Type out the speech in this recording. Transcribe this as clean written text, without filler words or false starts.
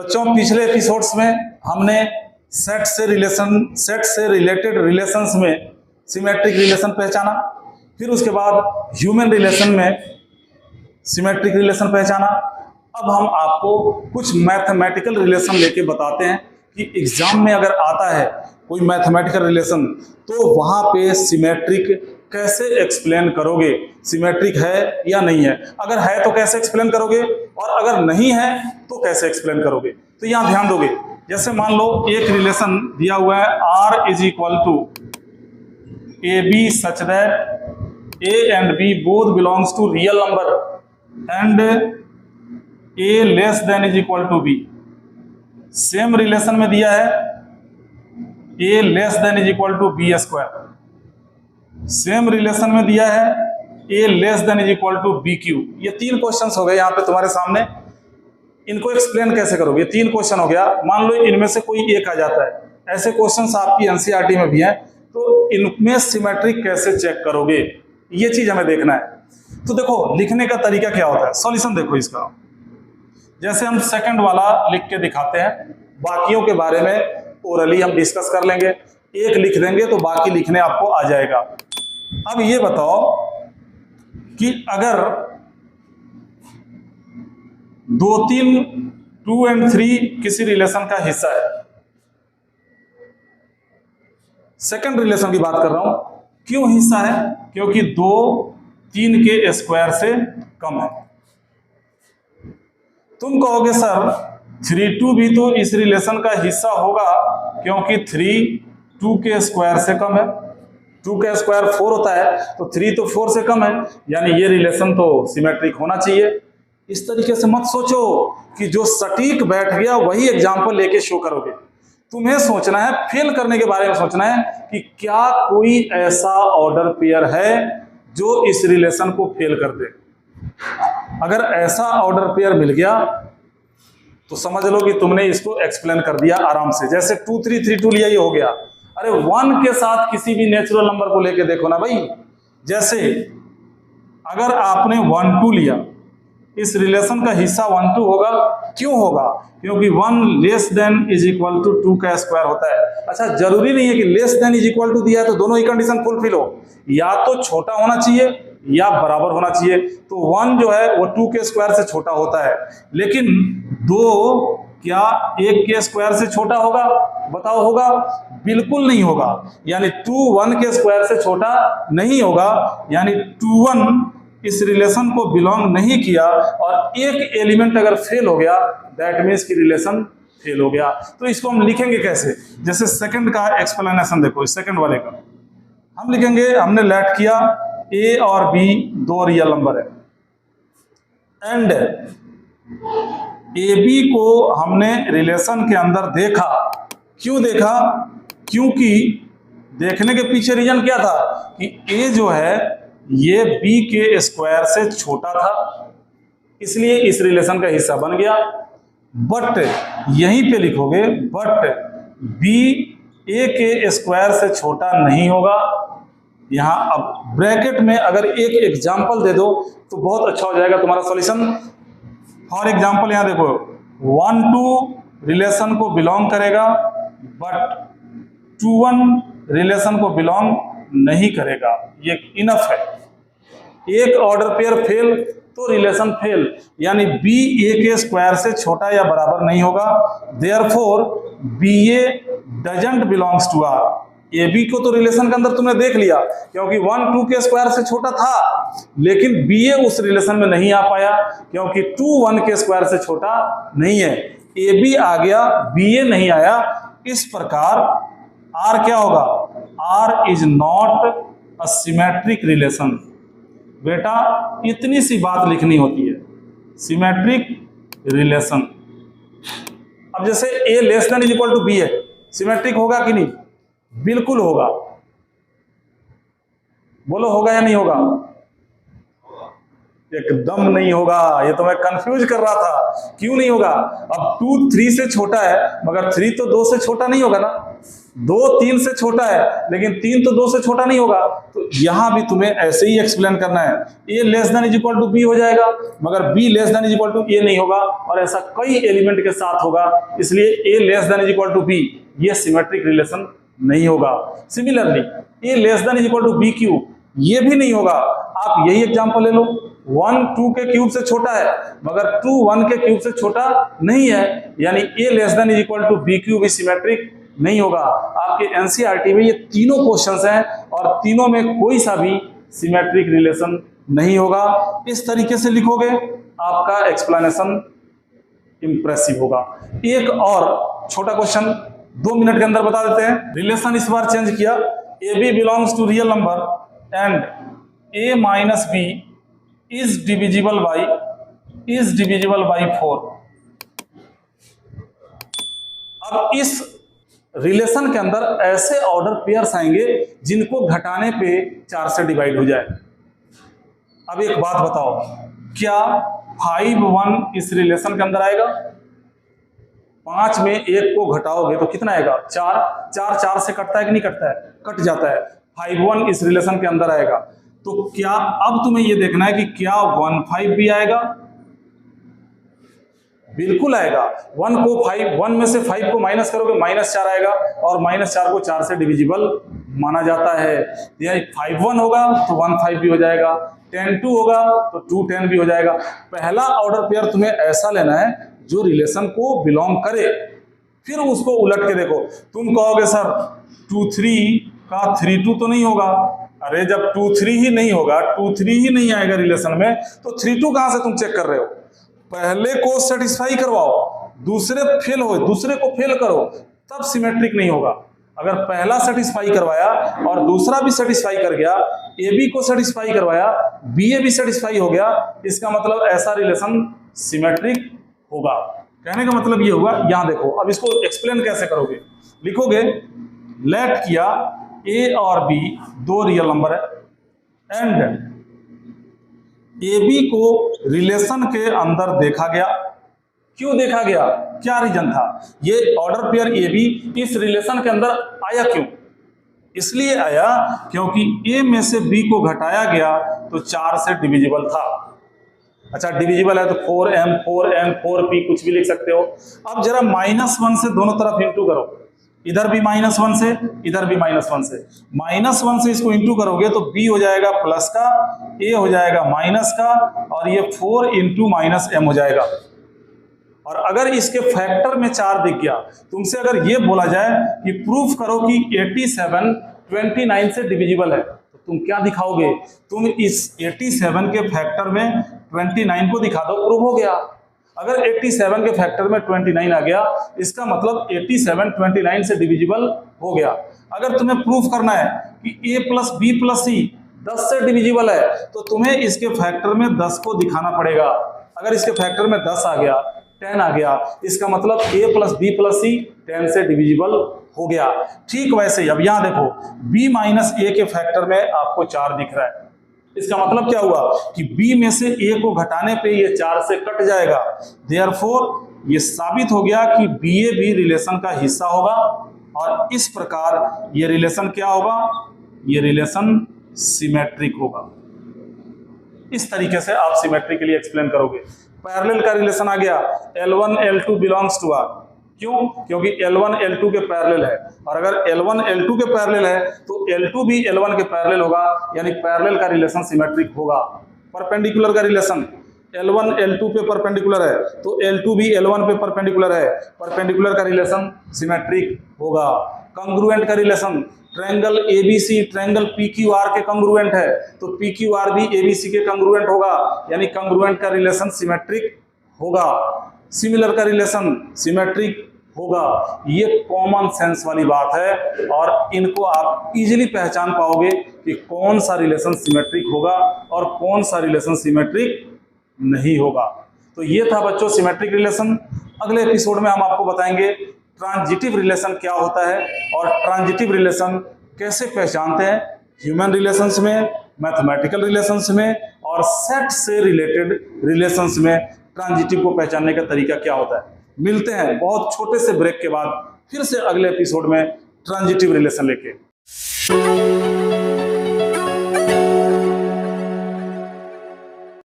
बच्चों पिछले एपिसोड्स में हमने सेट से रिलेटेड रिलेशंस में सिमेट्रिक रिलेशन पहचाना, फिर उसके बाद ह्यूमन रिलेशन में सिमेट्रिक रिलेशन पहचाना। अब हम आपको कुछ मैथमेटिकल रिलेशन लेके बताते हैं कि एग्जाम में अगर आता है कोई मैथमेटिकल रिलेशन तो वहां पे सिमेट्रिक कैसे एक्सप्लेन करोगे, सिमेट्रिक है या नहीं है, अगर है तो कैसे एक्सप्लेन करोगे और अगर नहीं है तो कैसे एक्सप्लेन करोगे। तो यहां ध्यान दोगे, जैसे मान लो एक रिलेशन दिया हुआ है R is equal to a b such that a and b both belongs to real number and a less than is equal to b. Same relation में दिया है a less than is equal to b square, same relation में दिया है a less than is equal to b cube. ये तीन questions हो गए यहाँ पे तुम्हारे सामने, इनको एक्सप्लेन कैसे करोगे। ये तीन क्वेश्चन हो गया, मान लो इनमें से कोई एक आ जाता है, ऐसे क्वेश्चंस आपकी एनसीईआरटी में भी हैं, तो इनमें सिमेट्रिक कैसे चेक करोगे, ये चीज हमें देखना है। तो देखो लिखने का तरीका क्या होता है, सॉल्यूशन देखो इसका। जैसे हम सेकंड वाला लिख के दिखाते हैं, बाकियों के बारे में ओरली हम डिस्कस कर लेंगे, एक लिख देंगे तो बाकी लिखने आपको आ जाएगा। अब ये बताओ कि अगर 2, 3, 2 और 3 किसी रिलेशन का हिस्सा है, सेकंड रिलेशन की बात कर रहा हूं, क्यों हिस्सा है, क्योंकि 2 3 के स्क्वायर से कम है। तुम कहोगे सर 3 2 भी तो इस रिलेशन का हिस्सा होगा क्योंकि 3 2 के स्क्वायर से कम है, 2 का स्क्वायर 4 होता है तो 3 तो 4 से कम है, यानी ये रिलेशन तो सिमेट्रिक होना चाहिए। इस तरीके से मत सोचो कि जो सटीक बैठ गया वही एग्जाम्पल लेके शो करोगे। तुम्हें सोचना है, फेल करने के बारे में सोचना है कि क्या कोई ऐसा ऑर्डर पेयर है जो इस रिलेशन को फेल कर दे। अगर ऐसा ऑर्डर पेयर मिल गया तो समझ लो कि तुमने इसको एक्सप्लेन कर दिया आराम से। जैसे 2 3 3 2 लिया, ये हो गया। अरे 1 के साथ किसी भी नेचुरल नंबर को लेके देखो ना भाई, जैसे अगर आपने 1 2 लिया, इस रिलेशन का हिस्सा 1 2 होगा। क्यों होगा, क्योंकि 1 less than is equal to 2 का स्क्वायर होता है। अच्छा, जरूरी नहीं है कि less than is equal to दिया है तो दोनों ही कंडीशन फुलफिल हो, या तो छोटा होना चाहिए या बराबर होना चाहिए। तो 1 जो है वो 2 के स्क्वायर से छोटा होता है, लेकिन 2 क्या 1 के स्क्वायर से छोटा होगा, बताओ होगा? बिल्कुल नहीं होगा। यानी 2 1 के स्क्वायर से छोटा नहीं होगा, यानी 2 1 इस रिलेशन को बिलोंग नहीं किया और एक एलिमेंट अगर फेल हो गया दैट मीन्स की रिलेशन फेल हो गया। तो इसको हम लिखेंगे कैसे, जैसे सेकंड का एक्सप्लेनेशन देखो, इस सेकंड वाले का हम लिखेंगे, हमने लेट किया ए और बी 2 रियल नंबर है एंड ए बी को हमने रिलेशन के अंदर देखा। क्यों देखा, क्योंकि देखने के पीछे रीजन क्या था कि ए जो है ये बी के स्क्वायर से छोटा था, इसलिए इस रिलेशन का हिस्सा बन गया। बट यहीं पे लिखोगे बट बी ए के स्क्वायर से छोटा नहीं होगा। यहां अब ब्रैकेट में अगर एक एग्जाम्पल दे दो तो बहुत अच्छा हो जाएगा तुम्हारा सॉल्यूशन। फॉर एग्जाम्पल यहां देखो 1 2 रिलेशन को बिलोंग करेगा बट 2 1 रिलेशन को बिलोंग नहीं करेगा, ये इनफ है। एक ऑर्डर पेयर फेल तो रिलेशन फेल, यानी बी ए के स्क्वायर से छोटा या बराबर नहीं होगा। Therefore b a doesn't belongs to R. A b को तो रिलेशन के अंदर तुमने देख लिया क्योंकि 1 2 के स्क्वायर से छोटा था, लेकिन बी ए उस रिलेशन में नहीं आ पाया क्योंकि 2 1 के स्क्वायर से छोटा नहीं है। ए बी आ गया, बी ए नहीं आया। इस प्रकार आर क्या होगा, R is not a symmetric relation. बेटा इतनी सी बात लिखनी होती है, सिमेट्रिक रिलेशन। अब जैसे a less than is equal to b है, सिमेट्रिक होगा कि नहीं? बिल्कुल होगा। बोलो होगा या नहीं होगा? एकदम नहीं होगा। ये तो मैं कंफ्यूज कर रहा था, क्यों नहीं होगा। अब 2 3 से छोटा है मगर 3 तो 2 से छोटा नहीं होगा ना, 2 3 से छोटा है, लेकिन 3 तो 2 से छोटा नहीं होगा, तो यहां भी तुम्हें ऐसे ही एक्सप्लेन करना है। a less than is equal to b हो जाएगा, मगर b less than is equal to a नहीं होगा, और ऐसा कई एलिमेंट के साथ होगा, इसलिए a less than is equal to b ये सिमेट्रिक रिलेशन नहीं होगा। Similarly a less than is equal to b cube ये भी नहीं होगा। आप यही एग्जांपल ले लो, 1 2 के क्यूब से छोटा है, मगर 2 1 के क्यूब से छोटा नहीं है, यानी a less than is equal to b cube भी सिमेट्रिक नहीं होगा। आपके एनसीईआरटी में ये तीनों क्वेश्चंस हैं और तीनों में कोई सा भी सिमेट्रिक रिलेशन नहीं होगा। इस तरीके से लिखोगे आपका एक्सप्लेनेशन इंप्रेसिव होगा। एक और छोटा क्वेश्चन 2 मिनट के अंदर बता देते हैं। रिलेशन इस बार चेंज किया, a b belongs to real number and a minus b is divisible by 4। अब इस रिलेशन के अंदर ऐसे ऑर्डर पेयर्स आएंगे जिनको घटाने पे 4 से डिवाइड हो जाए। अब एक बात बताओ, क्या 5 1 इस रिलेशन के अंदर आएगा? 5 में 1 को घटाओगे तो कितना आएगा? 4 4 4 से कटता है कि नहीं कटता है? कट जाता है। 5 1 इस रिलेशन के अंदर आएगा, तो क्या अब तुम्हें यह देखना है कि क्या 1 5 भी आएगा? बिल्कुल आएगा। 1 में से 5 को माइनस करोगे -4 आएगा, और -4 को 4 से डिविजिबल माना जाता है। 5 1 होगा तो 1 5 भी हो जाएगा, 10 2 होगा तो 2 10 भी हो जाएगा। पहला ऑर्डर पेयर तुम्हें ऐसा लेना है जो रिलेशन को बिलोंग करे, फिर उसको उलट के देखो। तुम कहोगे सर 2 3 का 3 2 तो नहीं होगा। अरे जब 2 3 ही नहीं होगा, 2 3 ही नहीं आएगा रिलेशन में, तो 3 2 कहां से तुम चेक कर रहे हो? पहले को सेटिस्फाई करवाओ, दूसरे को फेल करो, तब सिमेट्रिक नहीं होगा। अगर पहला सेटिस्फाई करवाया और दूसरा भी सेटिस्फाई कर गया, ए बी को सेटिस्फाई करवाया, बी ए भी सेटिस्फाई हो गया, इसका मतलब ऐसा रिलेशन सिमेट्रिक होगा। कहने का मतलब ये हुआ। यहां देखो, अब इसको एक्सप्लेन कैसे करोगे? लिखोगे लेट किया ए और बी 2 रियल नंबर है एंड ए बी को रिलेशन के अंदर देखा गया। क्यों देखा गया? क्या रीजन था? ये ऑर्डर पेयर ए बी इस रिलेशन के अंदर आया क्यों? इसलिए आया क्योंकि ए में से बी को घटाया गया तो 4 से डिविजिबल था। अच्छा, डिविजिबल है तो 4m 4n 4p कुछ भी लिख सकते हो। अब जरा -1 से दोनों तरफ इंटू करो, इधर भी -1 से, इधर भी -1 से। -1 से इसको इंटू करोगे तो b हो जाएगा प्लस का, a हो जाएगा माइनस का, और ये 4 इंटू -m हो जाएगा। और अगर इसके फैक्टर में 4 दिख गया, तुमसे अगर ये बोला जाए कि प्रूफ करो कि 87 29 से डिविजिबल है, तो तुम क्या दिखाओगे? तुम इस 87 के फैक्टर में 29 को दिखा दो, प्रूफ हो गया। अगर 87 के फैक्टर में 29 आ गया, इसका मतलब 87 29 से डिविजिबल हो गया। अगर तुम्हें प्रूफ करना है कि a प्लस बी प्लस सी 10 से डिविजिबल है, तो तुम्हें इसके फैक्टर में 10 को दिखाना पड़ेगा। अगर इसके फैक्टर में 10 आ गया, 10 आ गया, इसका मतलब a प्लस बी प्लस सी 10 से डिविजिबल हो गया। ठीक वैसे ही अब यहां देखो, b माइनस a के फैक्टर में आपको 4 दिख रहा है। इसका मतलब क्या हुआ कि b में से a को घटाने पे ये 4 से कट जाएगा। देयरफॉर ये साबित हो गया कि ba भी रिलेशन का हिस्सा होगा, और इस प्रकार ये रिलेशन क्या होगा? ये रिलेशन सिमेट्रिक होगा। इस तरीके से आप सिमेट्री के लिए एक्सप्लेन करोगे। पैरेलल का रिलेशन आ गया, L1 L2 belongs to R। क्यों? क्योंकि L1 L2 के पैरेलल है, और अगर L1 L2 के पैरेलल है तो L2 भी L1 के पैरेलल होगा, यानी पैरेलल का रिलेशन सिमेट्रिक होगा। परपेंडिकुलर का रिलेशन, L1 L2 पे परपेंडिकुलर है तो L2 भी L1 पे परपेंडिकुलर है, परपेंडिकुलर का रिलेशन सिमेट्रिक होगा। कंग्रुएंट का relation, triangle ABC triangle PQR के कंग्रुएंट है तो PQR भी ABC के कंग्रुएंट होगा, यानी कंग्रुएंट का रिलेशन सिमेट्रिक होगा। सिमिलर का रिलेशन सिमेट्रिक होगा। ये कॉमन सेंस वाली बात है, और इनको आप इजीली पहचान पाओगे कि कौन सा रिलेशन सिमेट्रिक होगा और कौन सा रिलेशन सिमेट्रिक नहीं होगा। तो ये था बच्चों सिमेट्रिक रिलेशन। अगले एपिसोड में हम आपको बताएंगे ट्रांजिटिव रिलेशन क्या होता है और ट्रांजिटिव रिलेशन कैसे पहचानते हैं ह्यूमन रिलेशंस में, मैथमेटिकल रिलेशंस में, और सेट से रिलेटेड रिलेशंस में ट्रांजिटिव को पहचानने का तरीका क्या होता है। मिलते हैं बहुत छोटे से ब्रेक के बाद फिर से अगले एपिसोड में। ट्रांजिटिव रिलेशन लेके।